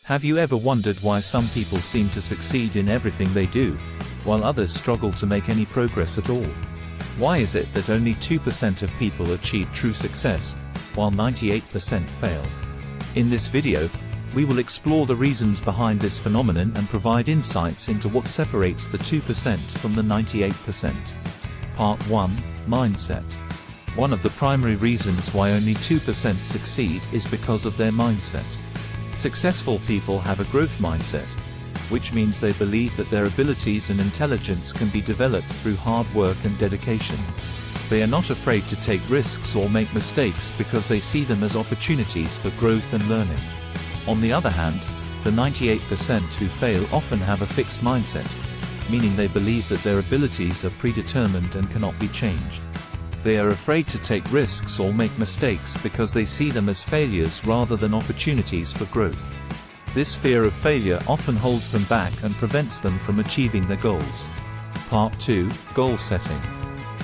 Have you ever wondered why some people seem to succeed in everything they do, while others struggle to make any progress at all? Why is it that only 2% of people achieve true success, while 98% fail? In this video, we will explore the reasons behind this phenomenon and provide insights into what separates the 2% from the 98%. Part 1: Mindset. One of the primary reasons why only 2% succeed is because of their mindset. Successful people have a growth mindset, which means they believe that their abilities and intelligence can be developed through hard work and dedication. They are not afraid to take risks or make mistakes because they see them as opportunities for growth and learning. On the other hand, the 98% who fail often have a fixed mindset, meaning they believe that their abilities are predetermined and cannot be changed. They are afraid to take risks or make mistakes because they see them as failures rather than opportunities for growth. This fear of failure often holds them back and prevents them from achieving their goals. Part 2: Goal setting.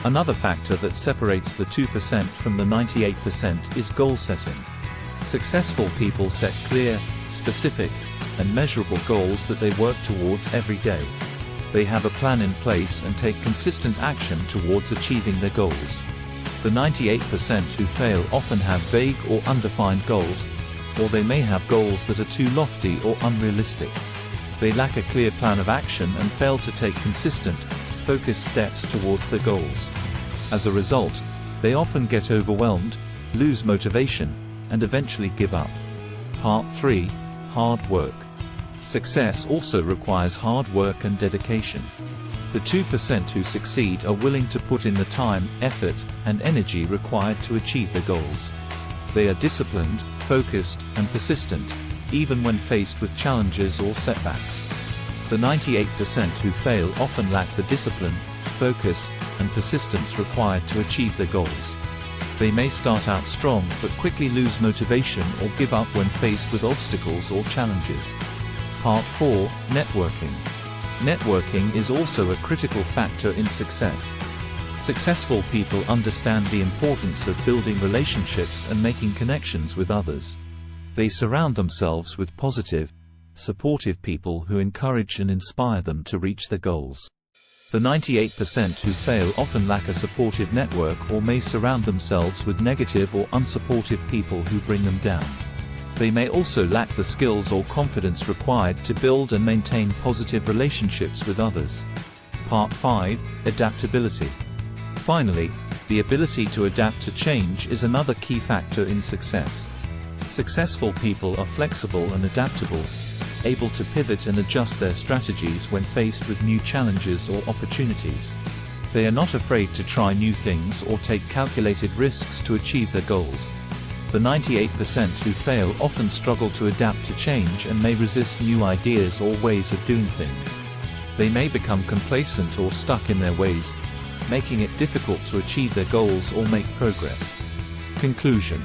Another factor that separates the 2% from the 98% is goal setting. Successful people set clear, specific, and measurable goals that they work towards every day. They have a plan in place and take consistent action towards achieving their goals. The 98% who fail often have vague or undefined goals, or they may have goals that are too lofty or unrealistic. They lack a clear plan of action and fail to take consistent, focused steps towards their goals. As a result, they often get overwhelmed, lose motivation, and eventually give up. Part 3: Hard work. Success also requires hard work and dedication. The 2% who succeed are willing to put in the time, effort, and energy required to achieve their goals. They are disciplined, focused, and persistent, even when faced with challenges or setbacks. The 98% who fail often lack the discipline, focus, and persistence required to achieve their goals. They may start out strong but quickly lose motivation or give up when faced with obstacles or challenges. Part 4: Networking. Networking is also a critical factor in success. Successful people understand the importance of building relationships and making connections with others. They surround themselves with positive, supportive people who encourage and inspire them to reach their goals. The 98% who fail often lack a supportive network or may surround themselves with negative or unsupportive people who bring them down. They may also lack the skills or confidence required to build and maintain positive relationships with others. Part 5: Adaptability. Finally, the ability to adapt to change is another key factor in success. Successful people are flexible and adaptable, able to pivot and adjust their strategies when faced with new challenges or opportunities. They are not afraid to try new things or take calculated risks to achieve their goals. The 98% who fail often struggle to adapt to change and may resist new ideas or ways of doing things. They may become complacent or stuck in their ways, making it difficult to achieve their goals or make progress. Conclusion.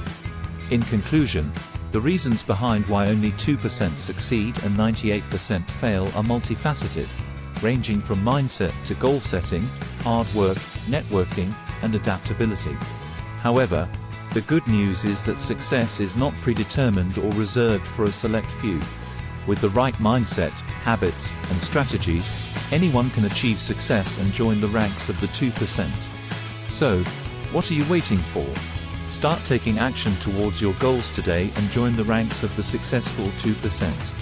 In conclusion, the reasons behind why only 2% succeed and 98% fail are multifaceted, ranging from mindset to goal setting, hard work, networking, and adaptability. However, the good news is that success is not predetermined or reserved for a select few. With the right mindset, habits, and strategies, anyone can achieve success and join the ranks of the 2%. So, what are you waiting for? Start taking action towards your goals today and join the ranks of the successful 2%.